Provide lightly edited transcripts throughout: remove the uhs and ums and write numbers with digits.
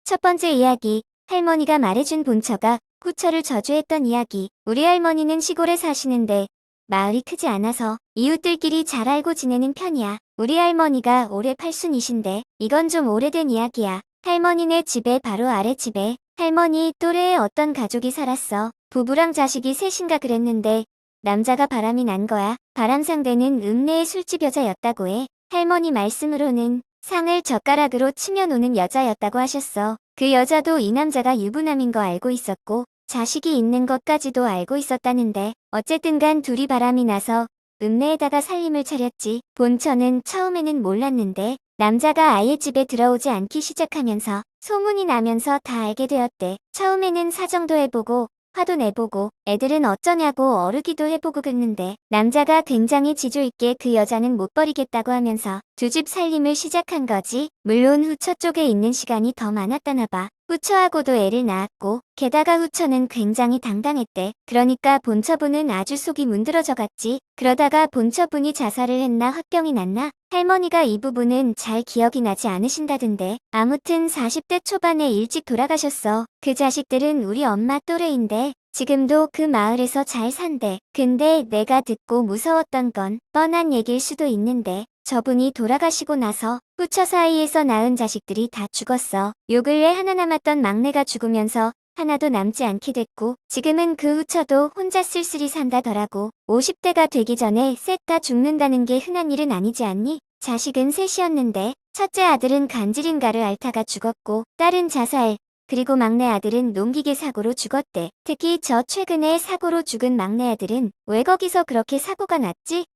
첫 번째 이야기, 할머니가 말해준 본처가 후처를 저주했던 이야기. 우리 할머니는 시골에 사시는데 마을이 크지 않아서 이웃들끼리 잘 알고 지내는 편이야. 우리 할머니가 올해 80이신데 이건 좀 오래된 이야기야. 할머니네 집에 바로 아랫집에 할머니 또래의 어떤 가족이 살았어. 부부랑 자식이 셋인가 그랬는데 남자가 바람이 난 거야. 바람 상대는 읍내의 술집 여자였다고 해. 할머니 말씀으로는 상을 젓가락으로 치며 노는 여자였다고 하셨어. 그 여자도 이 남자가 유부남인 거 알고 있었고 자식이 있는 것까지도 알고 있었다는데 어쨌든 간 둘이 바람이 나서 읍내에다가 살림을 차렸지. 본처는 처음에는 몰랐는데 남자가 아예 집에 들어오지 않기 시작하면서 소문이 나면서 다 알게 되었대. 처음에는 사정도 해보고 화도 내보고 애들은 어쩌냐고 어르기도 해보고 그랬는데 남자가 굉장히 지조 있게 그 여자는 못 버리겠다고 하면서 두 집 살림을 시작한 거지. 물론 후처 쪽에 있는 시간이 더 많았다나 봐. 후처하고도 애를 낳았고 게다가 후처는 굉장히 당당했대. 그러니까 본처분은 아주 속이 문드러져 갔지. 그러다가 본처분이 자살을 했나 화병이 났나? 할머니가 이 부분은 잘 기억이 나지 않으신다던데. 아무튼 40대 초반에 일찍 돌아가셨어. 그 자식들은 우리 엄마 또래인데 지금도 그 마을에서 잘 산대. 근데 내가 듣고 무서웠던 건 뻔한 얘기일 수도 있는데 저분이 돌아가시고 나서 후처 사이에서 낳은 자식들이 다 죽었어. 요 근래 하나 남았던 막내가 죽으면서 하나도 남지 않게 됐고 지금은 그 후처도 혼자 쓸쓸히 산다더라고. 50대가 되기 전에 셋 다 죽는다는 게 흔한 일은 아니지 않니? 자식은 셋이었는데 첫째 아들은 간질인가를 앓다가 죽었고 딸은 자살, 그리고 막내 아들은 농기계 사고로 죽었대. 특히 저 최근에 사고로 죽은 막내 아들은 왜 거기서 그렇게 사고가 났지?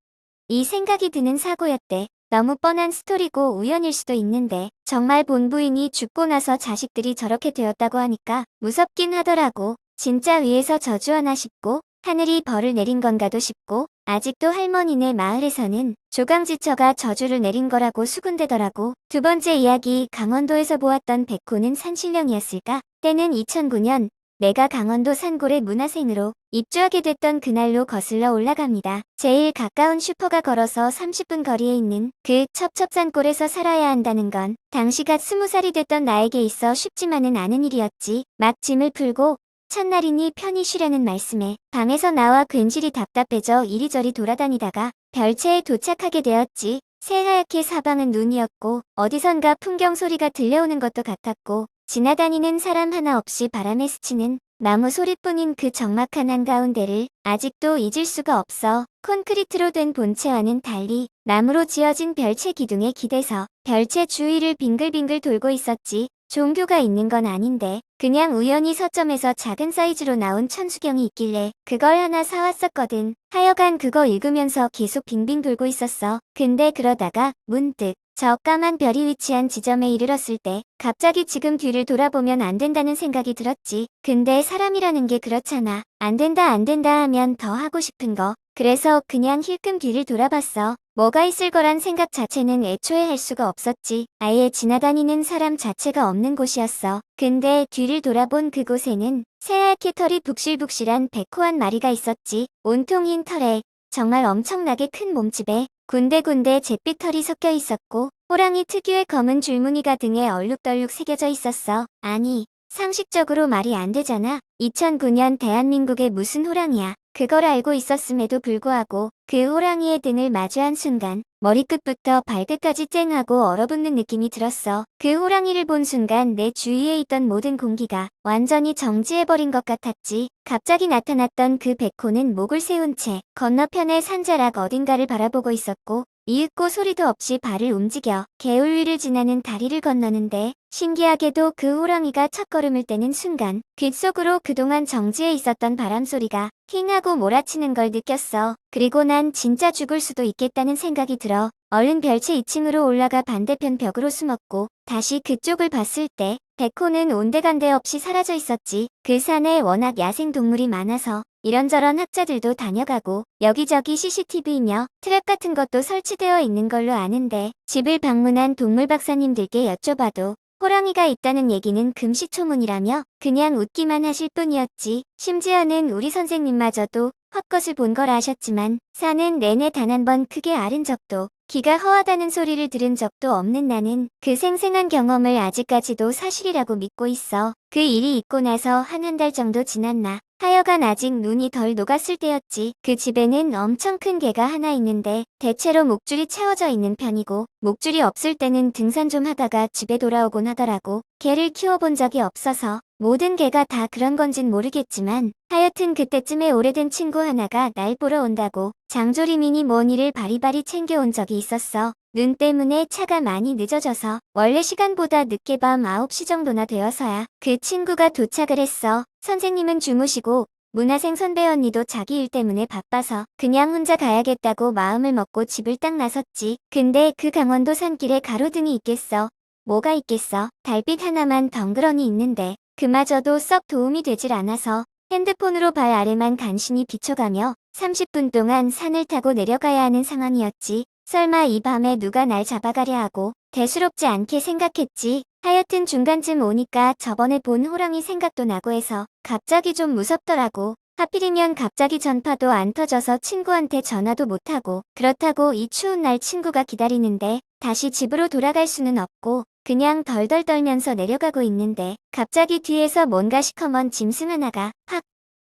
이 생각이 드는 사고였대. 너무 뻔한 스토리고 우연일 수도 있는데 정말 본부인이 죽고 나서 자식들이 저렇게 되었다고 하니까 무섭긴 하더라고. 진짜 위에서 저주하나 싶고 하늘이 벌을 내린 건가도 싶고 아직도 할머니네 마을에서는 조강지처가 저주를 내린 거라고 수군대더라고. 두 번째 이야기, 강원도에서 보았던 백호는 산신령이었을까? 때는 2009년 내가 강원도 산골의 문화생으로 입주하게 됐던 그날로 거슬러 올라갑니다. 제일 가까운 슈퍼가 걸어서 30분 거리에 있는 그 첩첩산골에서 살아야 한다는 건 당시가 20살이 됐던 나에게 있어 쉽지만은 않은 일이었지. 막 짐을 풀고 첫날이니 편히 쉬려는 말씀에 방에서 나와 괜시리 답답해져 이리저리 돌아다니다가 별채에 도착하게 되었지. 새하얗게 사방은 눈이었고 어디선가 풍경 소리가 들려오는 것도 같았고 지나다니는 사람 하나 없이 바람에 스치는 나무 소리뿐인 그 적막한 한가운데를 아직도 잊을 수가 없어. 콘크리트로 된 본체와는 달리 나무로 지어진 별채 기둥에 기대서 별채 주위를 빙글빙글 돌고 있었지. 종교가 있는 건 아닌데 그냥 우연히 서점에서 작은 사이즈로 나온 천수경이 있길래 그걸 하나 사왔었거든. 하여간 그거 읽으면서 계속 빙빙 돌고 있었어. 근데 그러다가 문득 저 까만 별이 위치한 지점에 이르렀을 때 갑자기 지금 뒤를 돌아보면 안 된다는 생각이 들었지. 근데 사람이라는 게 그렇잖아. 안 된다 하면 더 하고 싶은 거. 그래서 그냥 힐끔 뒤를 돌아봤어. 뭐가 있을 거란 생각 자체는 애초에 할 수가 없었지. 아예 지나다니는 사람 자체가 없는 곳이었어. 근데 뒤를 돌아본 그곳에는 새하얗게 털이 북실북실한 백호 한 마리가 있었지. 온통 흰 털에 정말 엄청나게 큰 몸집에 군데군데 잿빛 털이 섞여 있었고 호랑이 특유의 검은 줄무늬가 등에 얼룩덜룩 새겨져 있었어. 아니, 상식적으로 말이 안 되잖아. 2009년 대한민국에 무슨 호랑이야. 그걸 알고 있었음에도 불구하고 그 호랑이의 등을 마주한 순간 머리끝부터 발끝까지 쨍하고 얼어붙는 느낌이 들었어. 그 호랑이를 본 순간 내 주위에 있던 모든 공기가 완전히 정지해버린 것 같았지. 갑자기 나타났던 그 백호는 목을 세운 채 건너편의 산자락 어딘가를 바라보고 있었고 이윽고 소리도 없이 발을 움직여 개울 위를 지나는 다리를 건너는데 신기하게도 그 호랑이가 첫걸음을 떼는 순간 귓속으로 그동안 정지해 있었던 바람소리가 힝하고 몰아치는 걸 느꼈어. 그리고 난 진짜 죽을 수도 있겠다는 생각이 들어 얼른 별채 2층으로 올라가 반대편 벽으로 숨었고 다시 그쪽을 봤을 때 백호는 온데간데 없이 사라져 있었지. 그 산에 워낙 야생동물이 많아서 이런저런 학자들도 다녀가고 여기저기 CCTV며 트랩 같은 것도 설치되어 있는 걸로 아는데 집을 방문한 동물 박사님들께 여쭤봐도 호랑이가 있다는 얘기는 금시초문이라며 그냥 웃기만 하실 뿐이었지. 심지어는 우리 선생님마저도 헛것을 본 걸 아셨지만 산은 내내 단 한 번 크게 앓은 적도 귀가 허하다는 소리를 들은 적도 없는 나는 그 생생한 경험을 아직까지도 사실이라고 믿고 있어. 그 일이 있고 나서 한 달 정도 지났나. 하여간 아직 눈이 덜 녹았을 때였지. 그 집에는 엄청 큰 개가 하나 있는데 대체로 목줄이 채워져 있는 편이고 목줄이 없을 때는 등산 좀 하다가 집에 돌아오곤 하더라고. 개를 키워본 적이 없어서 모든 개가 다 그런 건진 모르겠지만 하여튼 그때쯤에 오래된 친구 하나가 날 보러 온다고 장조림이니 뭐니를 바리바리 챙겨온 적이 있었어. 눈 때문에 차가 많이 늦어져서 원래 시간보다 늦게 밤 9시 정도나 되어서야 그 친구가 도착을 했어. 선생님은 주무시고 문화생 선배 언니도 자기 일 때문에 바빠서 그냥 혼자 가야겠다고 마음을 먹고 집을 딱 나섰지. 근데 그 강원도 산길에 가로등이 있겠어. 뭐가 있겠어. 달빛 하나만 덩그러니 있는데 그마저도 썩 도움이 되질 않아서 핸드폰으로 발 아래만 간신히 비춰가며 30분 동안 산을 타고 내려가야 하는 상황이었지. 설마 이 밤에 누가 날 잡아가려 하고 대수롭지 않게 생각했지. 하여튼 중간쯤 오니까 저번에 본 호랑이 생각도 나고 해서 갑자기 좀 무섭더라고. 하필이면 갑자기 전파도 안 터져서 친구한테 전화도 못하고 그렇다고 이 추운 날 친구가 기다리는데 다시 집으로 돌아갈 수는 없고 그냥 덜덜 떨면서 내려가고 있는데 갑자기 뒤에서 뭔가 시커먼 짐승 하나가 확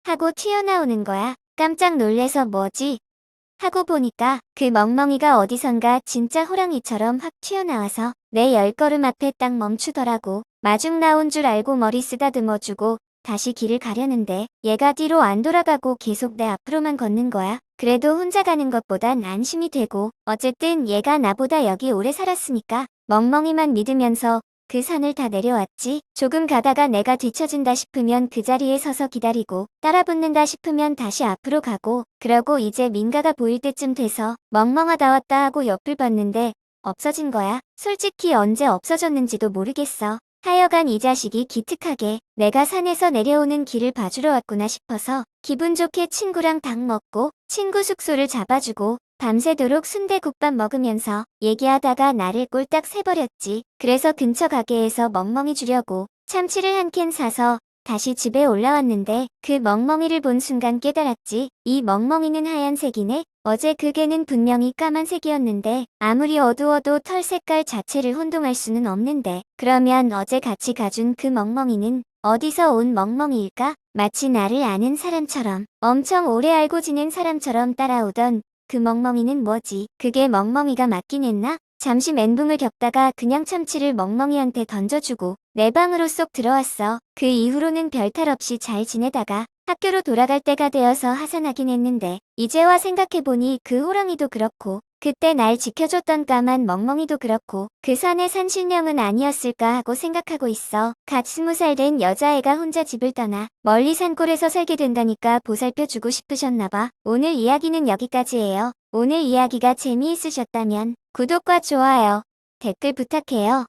하고 튀어나오는 거야. 깜짝 놀래서 뭐지? 하고 보니까 그 멍멍이가 어디선가 진짜 호랑이처럼 확 튀어나와서 내 10걸음 앞에 딱 멈추더라고. 마중 나온 줄 알고 머리 쓰다듬어주고 다시 길을 가려는데 얘가 뒤로 안 돌아가고 계속 내 앞으로만 걷는 거야. 그래도 혼자 가는 것보단 안심이 되고 어쨌든 얘가 나보다 여기 오래 살았으니까 멍멍이만 믿으면서 그 산을 다 내려왔지. 조금 가다가 내가 뒤처진다 싶으면 그 자리에 서서 기다리고 따라붙는다 싶으면 다시 앞으로 가고 그러고 이제 민가가 보일 때쯤 돼서 멍멍하다 왔다 하고 옆을 봤는데 없어진 거야. 솔직히 언제 없어졌는지도 모르겠어. 하여간 이 자식이 기특하게 내가 산에서 내려오는 길을 봐주러 왔구나 싶어서 기분 좋게 친구랑 닭 먹고 친구 숙소를 잡아주고 밤새도록 순대국밥 먹으면서 얘기하다가 나를 꼴딱 새버렸지. 그래서 근처 가게에서 멍멍이 주려고 참치를 한 캔 사서 다시 집에 올라왔는데 그 멍멍이를 본 순간 깨달았지. 이 멍멍이는 하얀색이네. 어제 그 개는 분명히 까만색이었는데 아무리 어두워도 털 색깔 자체를 혼동할 수는 없는데 그러면 어제 같이 가준 그 멍멍이는 어디서 온 멍멍이일까? 마치 나를 아는 사람처럼 엄청 오래 알고 지낸 사람처럼 따라오던 그 멍멍이는 뭐지? 그게 멍멍이가 맞긴 했나? 잠시 멘붕을 겪다가 그냥 참치를 멍멍이한테 던져주고 내 방으로 쏙 들어왔어. 그 이후로는 별탈 없이 잘 지내다가 학교로 돌아갈 때가 되어서 하산하긴 했는데 이제와 생각해보니 그 호랑이도 그렇고 그때 날 지켜줬던 까만 멍멍이도 그렇고 그 산의 산신령은 아니었을까 하고 생각하고 있어. 갓 20살 된 여자애가 혼자 집을 떠나 멀리 산골에서 살게 된다니까 보살펴주고 싶으셨나봐. 오늘 이야기는 여기까지예요. 오늘 이야기가 재미있으셨다면 구독과 좋아요, 댓글 부탁해요.